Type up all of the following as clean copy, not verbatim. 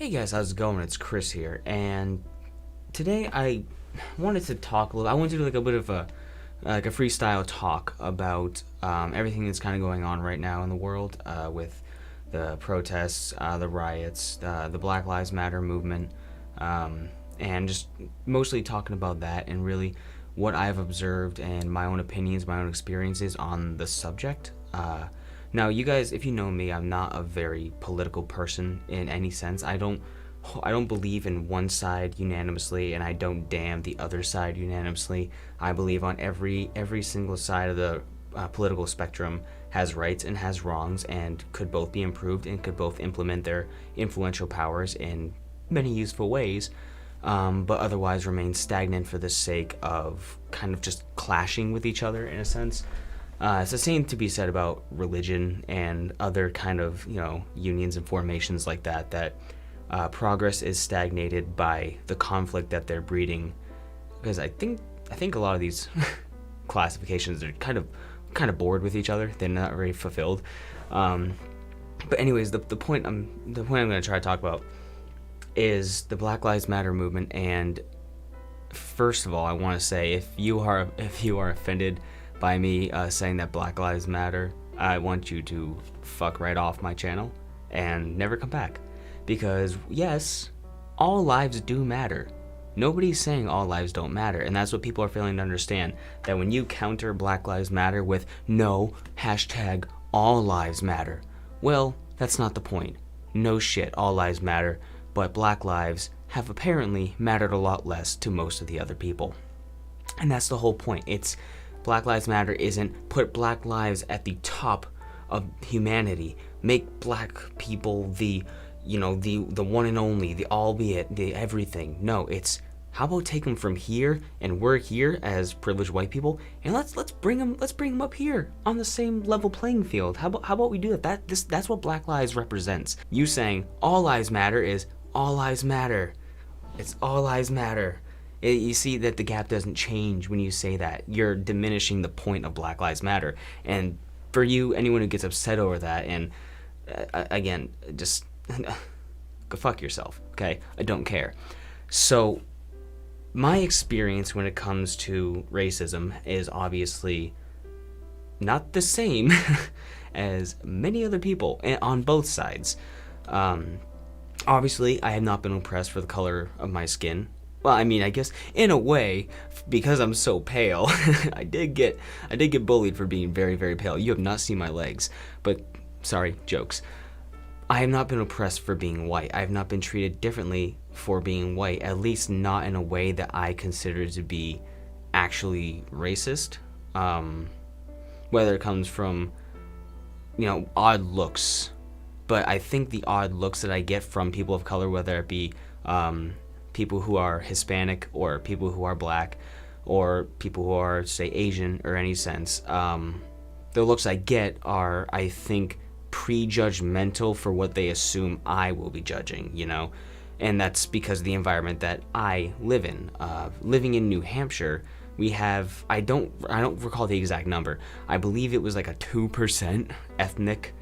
Hey guys, how's it going? It's Chris here, and today I wanted to talk a little. I wanted to do like a bit of a freestyle talk about everything that's kind of going on right now in the world with the protests, the riots, the Black Lives Matter movement, and just mostly talking about that and really what I've observed and my own opinions, my own experiences on the subject. Now, you guys, if you know me, I'm not a very political person in any sense. I don't believe in one side unanimously, and I don't damn the other side unanimously. I believe on every single side of the political spectrum has rights and has wrongs, and could both be improved and could both implement their influential powers in many useful ways, but otherwise remain stagnant for the sake of kind of just clashing with each other in a sense. It's the same to be said about religion and other kind of, unions and formations like that, progress is stagnated by the conflict that they're breeding. Because I think a lot of these classifications are kind of bored with each other. They're not very fulfilled. But anyways, the point I'm going to try to talk about is the Black Lives Matter movement. And first of all, I want to say if you are offended by me saying that Black Lives Matter, I want you to fuck right off my channel and never come back. Because yes, all lives do matter. Nobody's saying all lives don't matter, and that's what people are failing to understand. That when you counter Black Lives Matter with no hashtag all lives matter, well, that's not the point. No shit, all lives matter, but Black lives have apparently mattered a lot less to most of the other people. And that's the whole point. It's Black Lives Matter isn't put Black lives at the top of humanity. Make Black people the one and only, the albeit, the everything. No, it's how about take them from here, and we're here as privileged white people, and let's bring them up here on the same level playing field. How about we do that? That's what Black lives represents. You saying all lives matter is all lives matter. It's all lives matter. You see that the gap doesn't change when you say that. You're diminishing the point of Black Lives Matter. And for you, anyone who gets upset over that, and again, just go fuck yourself, okay? I don't care. So, my experience when it comes to racism is obviously not the same as many other people on both sides. Obviously, I have not been oppressed for the color of my skin. Well, I mean, I guess in a way, because I'm so pale, I did get bullied for being very, very pale. You have not seen my legs, but sorry, jokes. I have not been oppressed for being white. I have not been treated differently for being white, at least not in a way that I consider to be actually racist. Whether it comes from, odd looks, but I think the odd looks that I get from people of color, whether it be people who are Hispanic or people who are Black or people who are, say, Asian or any sense, the looks I get are, I think, prejudgmental for what they assume I will be judging, and that's because of the environment that I live in. Living in New Hampshire, we have, I don't recall the exact number. I believe it was like a 2% ethnic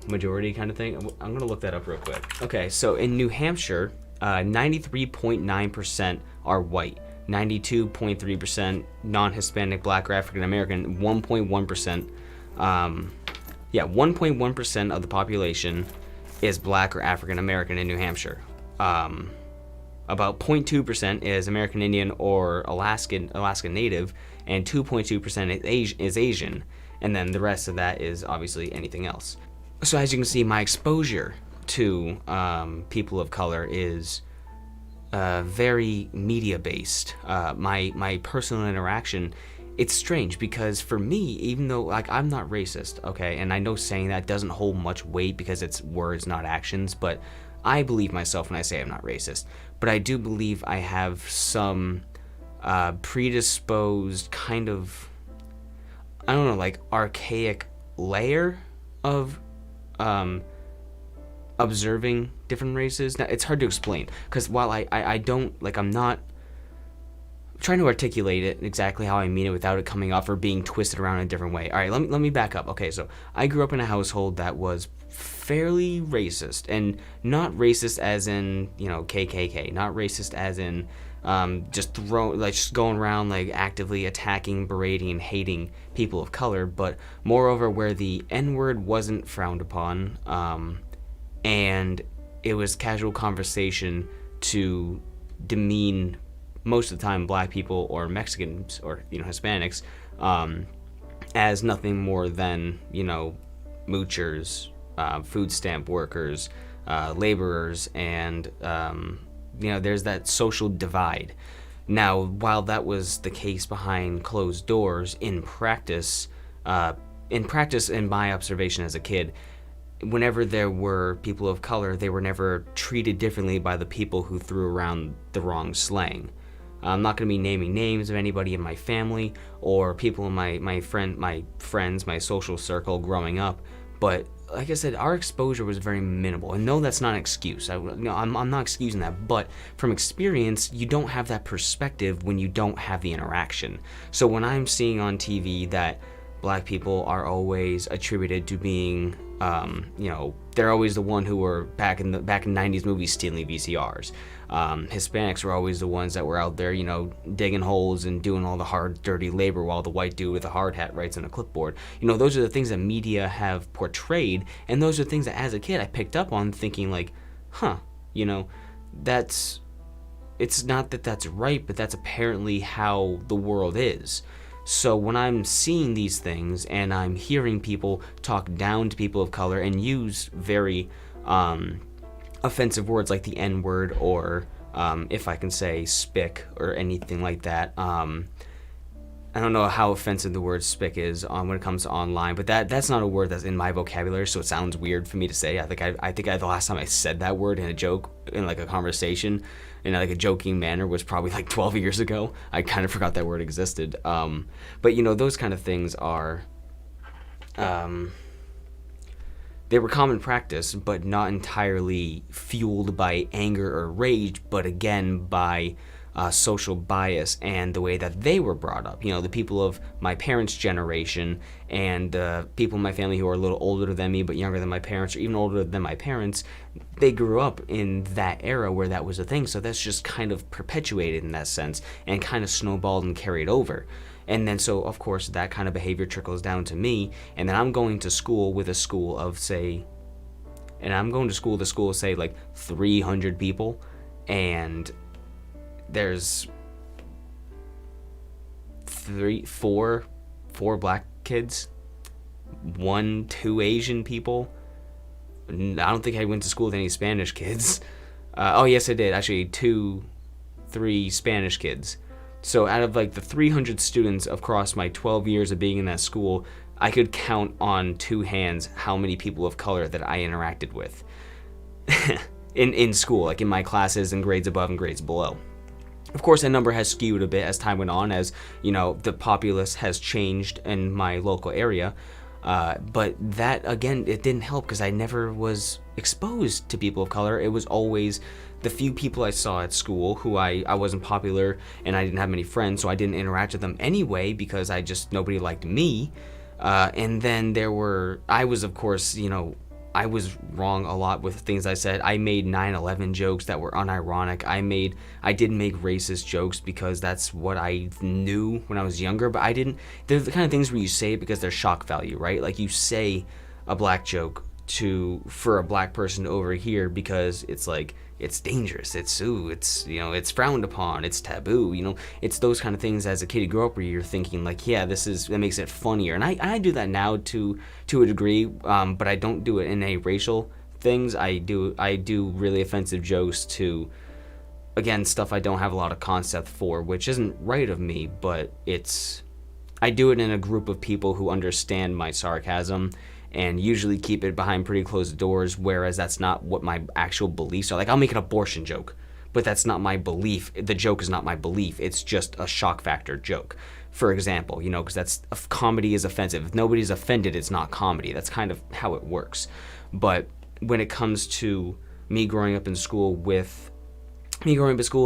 majority kind of thing. I'm gonna look that up real quick. Okay, so in New Hampshire, 93.9% are white, 92.3% non-Hispanic, Black, or African American, 1.1%. 1.1% of the population is Black or African American in New Hampshire. About 0.2% is American Indian or Alaska Native, and 2.2% is Asian, and then the rest of that is obviously anything else. So as you can see, my exposure to people of color is very media-based. My personal interaction, it's strange because for me, even though I'm not racist, okay, and I know saying that doesn't hold much weight because it's words, not actions, but I believe myself when I say I'm not racist. But I do believe I have some predisposed kind of, I don't know, archaic layer of observing different races. Now, it's hard to explain because while I don't, I'm not trying to articulate it exactly how I mean it without it coming off or being twisted around in a different way. All right, let me back up. Okay, so I grew up in a household that was fairly racist, and not racist as in KKK, not racist as in just going around like actively attacking, berating, and hating people of color, but moreover where the N-word wasn't frowned upon, and it was casual conversation to demean most of the time black people or Mexicans or Hispanics as nothing more than moochers, food stamp workers, laborers, and there's that social divide. Now, while that was the case behind closed doors, in practice, in my observation as a kid, whenever there were people of color, they were never treated differently by the people who threw around the wrong slang. I'm not going to be naming names of anybody in my family or people in my friends, my social circle growing up, but like I said, our exposure was very minimal. And no, that's not an excuse. I'm not excusing that, but from experience, you don't have that perspective when you don't have the interaction. So when I'm seeing on TV that black people are always attributed to being, they're always the one who were back in 90s movies stealing VCRs. Hispanics were always the ones that were out there, digging holes and doing all the hard, dirty labor while the white dude with a hard hat writes on a clipboard. Those are the things that media have portrayed, and those are the things that as a kid I picked up on thinking like, it's not that that's right, but that's apparently how the world is. So when I'm seeing these things and I'm hearing people talk down to people of color and use very offensive words like the N-word or if I can say spick or anything like that, I don't know how offensive the word spick is when it comes to online, but that's not a word that's in my vocabulary, so it sounds weird for me to say. I think the last time I said that word in a joke, in like a conversation, in like a joking manner, was probably like 12 years ago. I kind of forgot that word existed. But those kind of things are, they were common practice, but not entirely fueled by anger or rage, but again by social bias and the way that they were brought up. The people of my parents' generation and people in my family who are a little older than me but younger than my parents, or even older than my parents, they grew up in that era where that was a thing. So that's just kind of perpetuated in that sense and kind of snowballed and carried over. And then so, of course, that kind of behavior trickles down to me. And then I'm going to school with a school of, say, like 300 people. And there's four black kids, 2 Asian people. I don't think I went to school with any Spanish kids. Oh yes, I did. Actually, 3 Spanish kids. So out of like the 300 students across my 12 years of being in that school, I could count on 2 hands how many people of color that I interacted with in school, like in my classes and grades above and grades below. Of course, that number has skewed a bit as time went on, as the populace has changed in my local area. But that, again, it didn't help because I never was exposed to people of color. It was always the few people I saw at school who I wasn't popular and I didn't have many friends, so I didn't interact with them anyway because nobody liked me. And then I was, of course, I was wrong a lot with things I said. I made 9/11 jokes that were unironic. I did make racist jokes because that's what I knew when I was younger, but they're the kind of things where you say it because they're shock value, right? Like you say a black joke for a black person to overhear because it's like, it's dangerous, it's frowned upon, it's taboo, it's those kind of things as a kid you grow up where you're thinking like, yeah, that makes it funnier. And I do that now to a degree, but I don't do it in a racial things. I do really offensive jokes to, again, stuff I don't have a lot of concept for, which isn't right of me, but I do it in a group of people who understand my sarcasm and usually keep it behind pretty closed doors, whereas that's not what my actual beliefs are. Like, I'll make an abortion joke, but that's not my belief. The joke is not my belief. It's just a shock factor joke, for example, because comedy is offensive. If nobody's offended, it's not comedy. That's kind of how it works. But when it comes to me growing up in school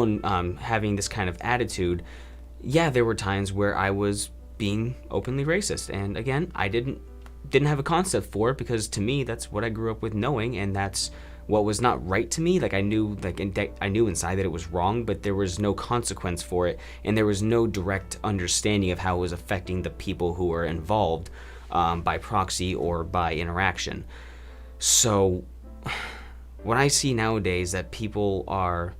and having this kind of attitude, yeah, there were times where I was being openly racist, and again, I didn't have a concept for it, because to me that's what I grew up with knowing, and that's what was not right to me. Like, I knew, I knew inside that it was wrong, but there was no consequence for it, and there was no direct understanding of how it was affecting the people who were involved, by proxy or by interaction. So what I see nowadays, that people are,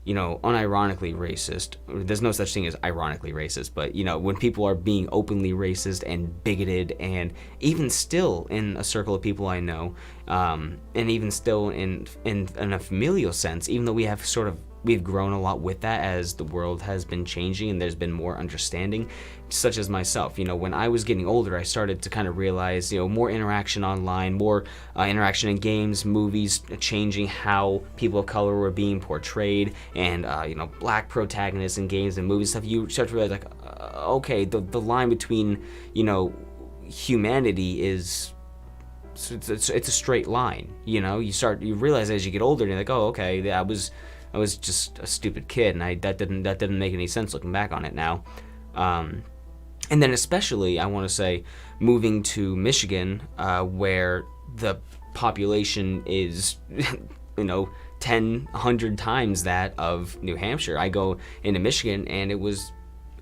unironically racist. There's no such thing as ironically racist, but when people are being openly racist and bigoted, and even still in a circle of people I know, and even still in a familial sense, even though we've grown a lot with that as the world has been changing and there's been more understanding, such as myself. When I was getting older, I started to kind of realize, more interaction online, more interaction in games, movies, changing how people of color were being portrayed, and black protagonists in games and movies stuff. You start to realize, like, okay, the line between humanity is, it's a straight line. You realize as you get older, and you're like, oh, okay, I was just a stupid kid, and that didn't make any sense looking back on it now. And then especially, I want to say, moving to Michigan, where the population is, 10, 100 times that of New Hampshire. I go into Michigan, and it was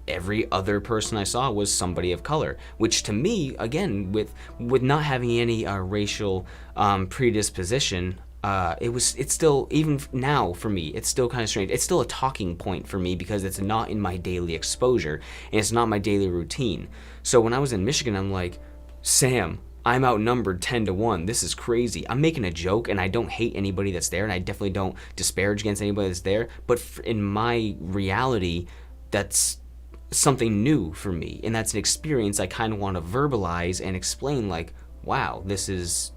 every other person I saw was somebody of color, which to me, again, with not having any racial predisposition, it's still, even now for me, it's still kind of strange. It's still a talking point for me, because it's not in my daily exposure, and it's not my daily routine. So when I was in Michigan, I'm like, Sam, I'm outnumbered 10-1. This is crazy. I'm making a joke, and I don't hate anybody that's there, and I definitely don't disparage against anybody that's there. But in my reality, that's something new for me, and that's an experience I kind of want to verbalize and explain. Like, wow, this is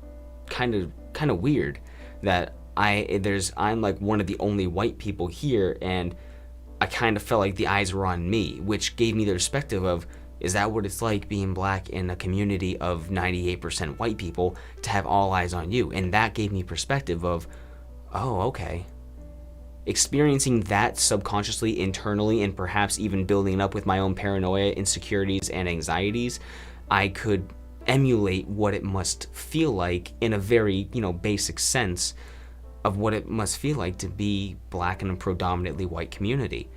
kind of weird that I'm like one of the only white people here, and I kind of felt like the eyes were on me, which gave me the perspective of, is that what it's like being black in a community of 98% white people, to have all eyes on you? And that gave me perspective of, oh, okay. Experiencing that subconsciously, internally, and perhaps even building it up with my own paranoia, insecurities, and anxieties, I could emulate what it must feel like in a very, basic sense of what it must feel like to be black in a predominantly white community.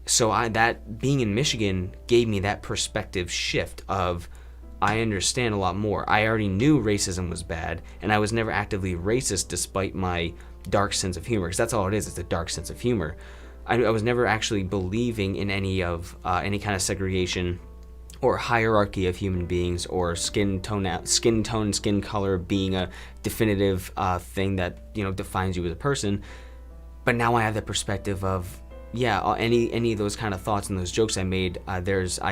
So that being in Michigan gave me that perspective shift of, I understand a lot more. I already knew racism was bad, and I was never actively racist despite my dark sense of humor, because that's all it is. It's a dark sense of humor. I was never actually believing in any kind of segregation or hierarchy of human beings, or skin tone, skin color being a definitive thing that defines you as a person. But now I have the perspective of, yeah, any of those kind of thoughts and those jokes I made, I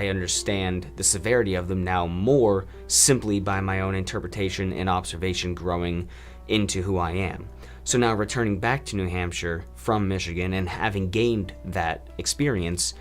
understand the severity of them now more simply by my own interpretation and observation growing into who I am. So now, returning back to New Hampshire from Michigan and having gained that experience,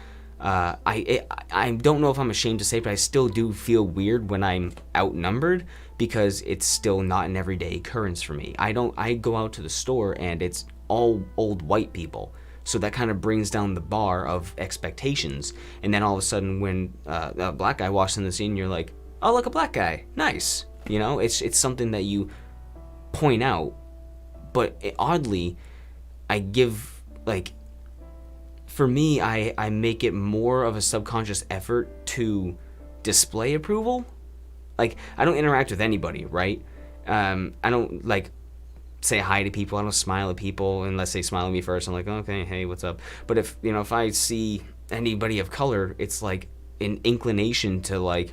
I don't know if I'm ashamed to say, but I still do feel weird when I'm outnumbered, because it's still not an everyday occurrence for me. I go out to the store and it's all old white people. So that kind of brings down the bar of expectations. And then all of a sudden, when a black guy walks in the scene, you're like, oh, look, a black guy. Nice. It's something that you point out. But oddly, for me, I make it more of a subconscious effort to display approval. Like, I don't interact with anybody, right? I don't, say hi to people. I don't smile at people unless they smile at me first. I'm like, okay, hey, what's up? But if I see anybody of color, it's like an inclination to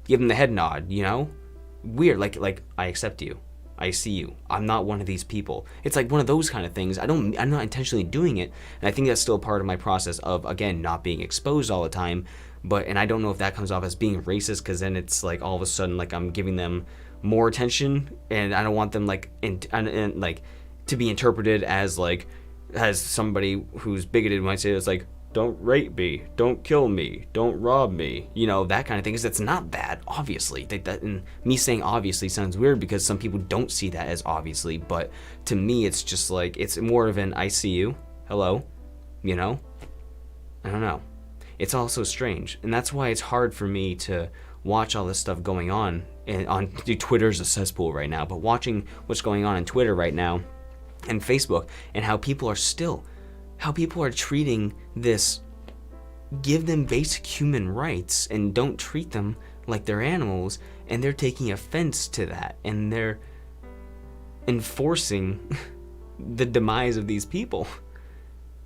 give them the head nod, Weird, like I accept you. I see you. I'm not one of these people. It's like one of those kind of things. I'm not intentionally doing it, and I think that's still part of my process of, again, not being exposed all the time. And I don't know if that comes off as being racist, because then it's like all of a sudden I'm giving them more attention, and I don't want them to be interpreted as somebody who's bigoted might say. It's like, don't rape me, don't kill me, don't rob me, that kind of thing. Because it's not that, obviously. And me saying obviously sounds weird, because some people don't see that as obviously, but to me it's just it's more of an I see you, hello, I don't know. It's all so strange. And that's why it's hard for me to watch all this stuff going on. And Twitter's a cesspool right now, but watching what's going on Twitter right now and Facebook, and how people are treating this, give them basic human rights and don't treat them like they're animals, and they're taking offense to that, and they're enforcing the demise of these people.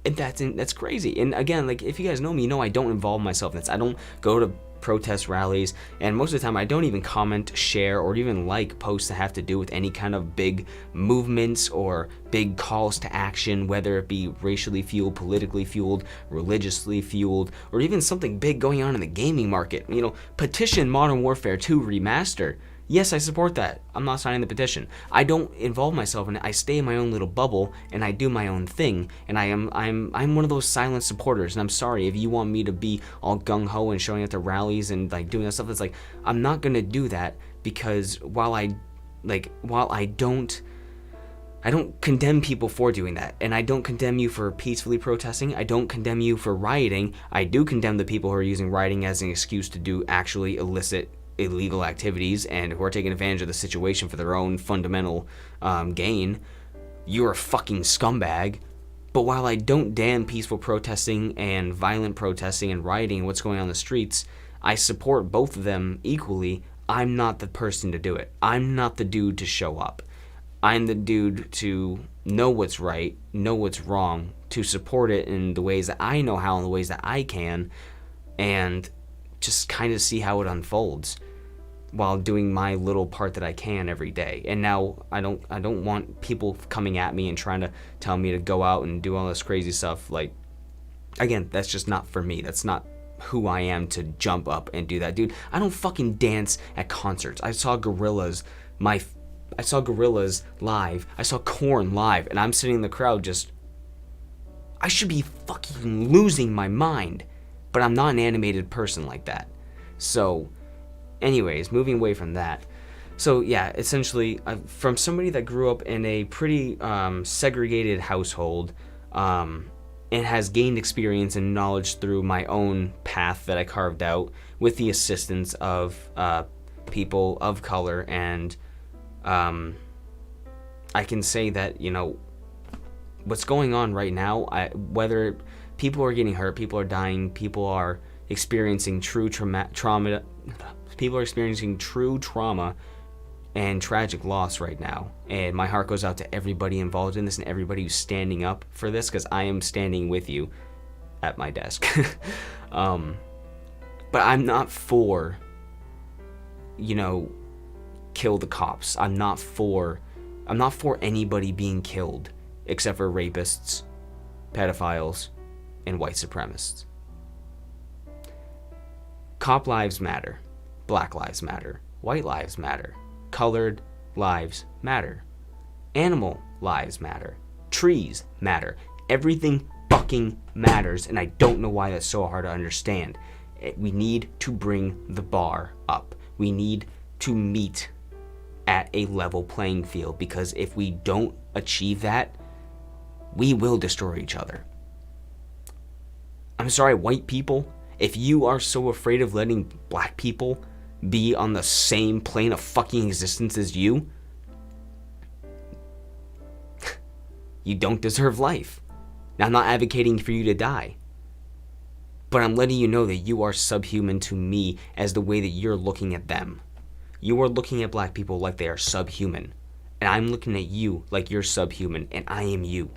And that's crazy. And again, like, if you guys know me, you know I don't involve myself in this. I don't go to protest rallies, and most of the time I don't even comment, share, or even like posts that have to do with any kind of big movements or big calls to action, whether it be racially fueled, politically fueled, religiously fueled, or even something big going on in the gaming market. You know, petition Modern Warfare 2 remaster. Yes, I support that. I'm not signing the petition. I don't involve myself in it. I stay in my own little bubble and I do my own thing. And I'm one of those silent supporters. And I'm sorry if you want me to be all gung ho and showing up to rallies and like doing that stuff. It's like, I'm not gonna do that, because while I don't condemn people for doing that, and I don't condemn you for peacefully protesting, I don't condemn you for rioting. I do condemn the people who are using rioting as an excuse to do actually illicit, illegal activities, and who are taking advantage of the situation for their own fundamental gain. You're a fucking scumbag. But while I don't damn peaceful protesting and violent protesting and rioting and what's going on in the streets, I support both of them equally. I'm not the person to do it. I'm not the dude to show up. I'm the dude to know what's right, know what's wrong, to support it in the ways that I know how, in the ways that I can, and just kind of see how it unfolds while doing my little part that I can every day. And now I don't want people coming at me and trying to tell me to go out and do all this crazy stuff. Like, again, that's just not for me. That's not who I am to jump up and do that. Dude, I don't fucking dance at concerts. I saw Gorillaz live. I saw Korn live, and I'm sitting in the crowd just, I should be fucking losing my mind. But I'm not an animated person like that. So, anyways, moving away from that. So, yeah, essentially, from somebody that grew up in a pretty segregated household, and has gained experience and knowledge through my own path that I carved out with the assistance of people of color, and I can say that, you know, what's going on right now, whether people are getting hurt, people are dying, people are experiencing true trauma, people are experiencing true trauma and tragic loss right now. And my heart goes out to everybody involved in this and everybody who's standing up for this, because I am standing with you at my desk. But I'm not for, you know, kill the cops. I'm not for anybody being killed except for rapists, pedophiles, and white supremacists. Cop lives matter. Black lives matter. White lives matter. Colored lives matter. Animal lives matter. Trees matter. Everything fucking matters, and I don't know why that's so hard to understand. We need to bring the bar up. We need to meet at a level playing field, because if we don't achieve that, we will destroy each other. I'm sorry, white people, if you are so afraid of letting black people be on the same plane of fucking existence as you, you don't deserve life. Now, I'm not advocating for you to die, but I'm letting you know that you are subhuman to me as the way that you're looking at them. You are looking at black people like they are subhuman, and I'm looking at you like you're subhuman, and I am you.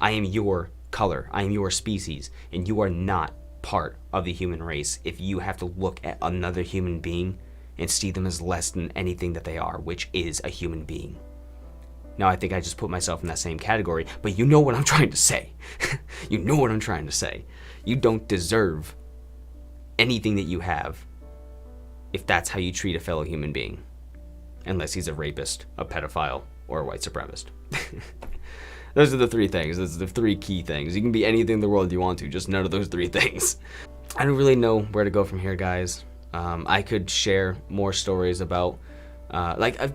I am your color. I am your species, and you are not part of the human race if you have to look at another human being and see them as less than anything that they are, which is a human being. Now, I think I just put myself in that same category, but you know what I'm trying to say. You know what I'm trying to say. You don't deserve anything that you have if that's how you treat a fellow human being. Unless he's a rapist, a pedophile, or a white supremacist. Those are the three things. Those are the three key things. You can be anything in the world you want to, just none of those three things. I don't really know where to go from here, guys. I could share more stories about,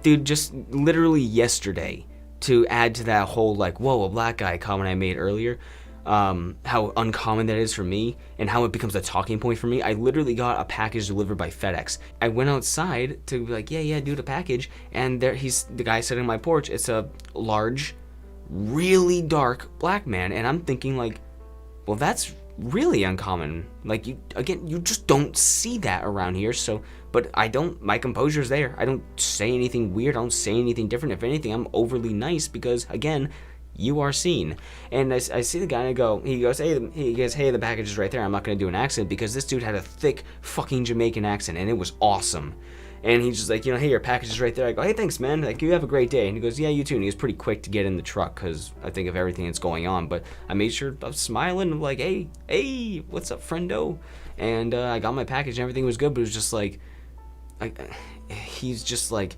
dude, just literally yesterday, to add to that whole, like, whoa, a black guy comment I made earlier. how uncommon that is for me and how it becomes a talking point for me. I literally got a package delivered by FedEx. I went outside to be like, yeah, do the package, and the guy sitting on my porch. It's a large, really dark black man, and I'm thinking like, well, that's really uncommon. Like, you just don't see that around here. So, but my composure's there. I don't say anything weird. I don't say anything different. If anything, I'm overly nice because, again, you are seen. And I see the guy and he goes, hey, the package is right there. I'm not going to do an accent because this dude had a thick fucking Jamaican accent and it was awesome. And he's just like, hey, your package is right there. I go, hey, thanks, man. Like, you have a great day. And he goes, yeah, you too. And he was pretty quick to get in the truck because I think of everything that's going on. But I made sure I was smiling. I'm like, hey, what's up, friendo? And I got my package and everything was good. But it was just like he's just like,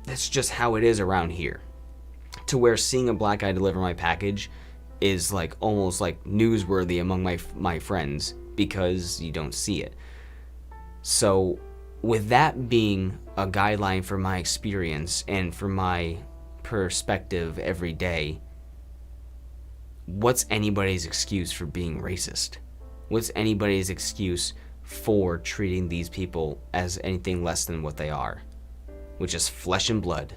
that's just how it is around here. To where seeing a black guy deliver my package is like almost like newsworthy among my friends because you don't see it. So with that being a guideline for my experience and for my perspective every day, what's anybody's excuse for being racist? What's anybody's excuse for treating these people as anything less than what they are, which is flesh and blood,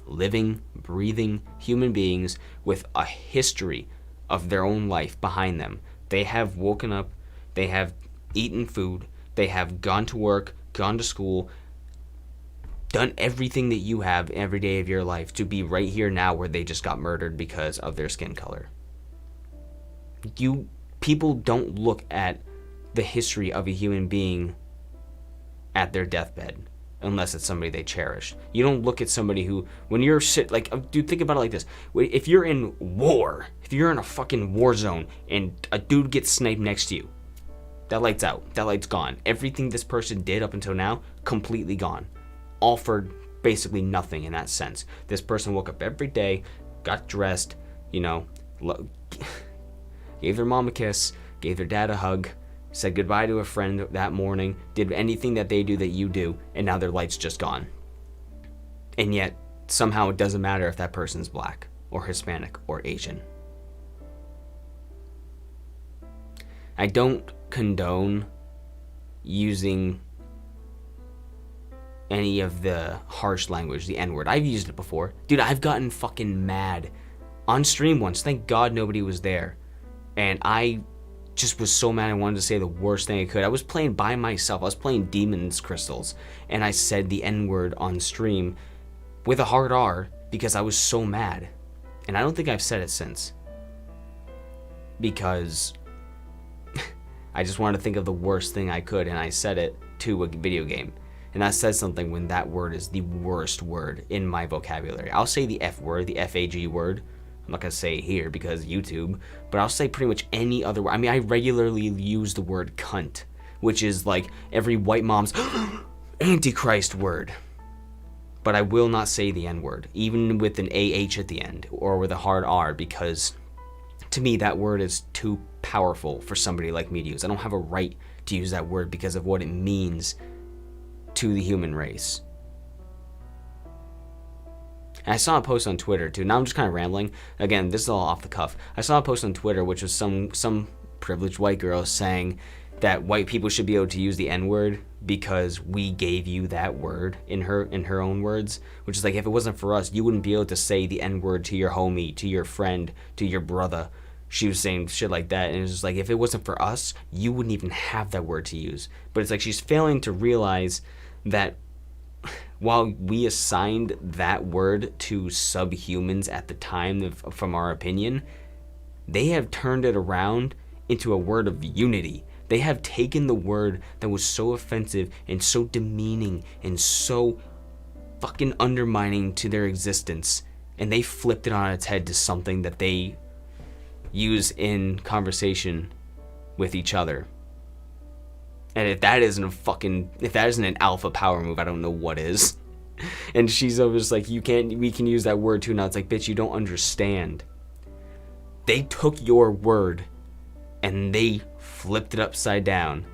living, breathing human beings with a history of their own life behind them. They have woken up, they have eaten food, they have gone to work, gone to school, done everything that you have every day of your life to be right here now where they just got murdered because of their skin color. People don't look at the history of a human being at their deathbed unless it's somebody they cherish. You don't look at somebody who, when you're dude, think about it like this. If you're in war, if you're in a fucking war zone and a dude gets sniped next to you, that light's out. That light's gone. Everything this person did up until now, completely gone. All for basically nothing in that sense. This person woke up every day, got dressed, gave their mom a kiss, gave their dad a hug, said goodbye to a friend that morning, did anything that they do that you do, and now their light's just gone. And yet, somehow it doesn't matter if that person's black, or Hispanic, or Asian. I don't condone using any of the harsh language, the N-word. I've used it before. Dude, I've gotten fucking mad on stream once. Thank God nobody was there. And I just was so mad I wanted to say the worst thing I could. I was playing by myself. I was playing Demon's Crystals. And I said the N-word on stream with a hard R because I was so mad. And I don't think I've said it since. Because I just wanted to think of the worst thing I could, and I said it to a video game. And that says something when that word is the worst word in my vocabulary. I'll say the F word, the F-A-G word. I'm not going to say it here because YouTube, but I'll say pretty much any other word. I mean, I regularly use the word cunt, which is like every white mom's antichrist word. But I will not say the N-word, even with an AH at the end, or with a hard R, because to me that word is too powerful for somebody like me to use. I don't have a right to use that word because of what it means to the human race. And I saw a post on Twitter too. Now I'm just kind of rambling. Again, this is all off the cuff. I saw a post on Twitter which was some privileged white girl saying that white people should be able to use the N-word because we gave you that word in her own words, which is like, if it wasn't for us, you wouldn't be able to say the N-word to your homie, to your friend, to your brother. She was saying shit like that, and it was just like, if it wasn't for us, you wouldn't even have that word to use. But it's like she's failing to realize that while we assigned that word to subhumans at the time, from our opinion, they have turned it around into a word of unity. They have taken the word that was so offensive and so demeaning and so fucking undermining to their existence, and they flipped it on its head to something that they use in conversation with each other. And if that isn't an alpha power move, I don't know what is. And she's always like, we can use that word too now. It's like, bitch, you don't understand. They took your word and they flipped it upside down.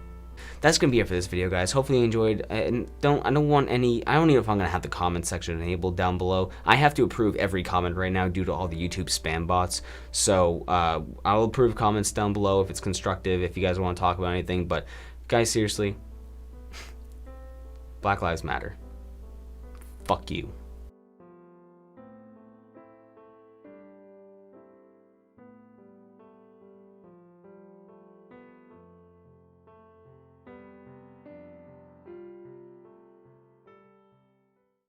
that's gonna be it for this video, guys. Hopefully you enjoyed. And I don't want any. I don't know if I'm gonna have the comment section enabled down below. I have to approve every comment right now due to all the YouTube spam bots. So I'll approve comments down below if it's constructive. If you guys want to talk about anything, but guys, seriously, Black Lives Matter. Fuck you.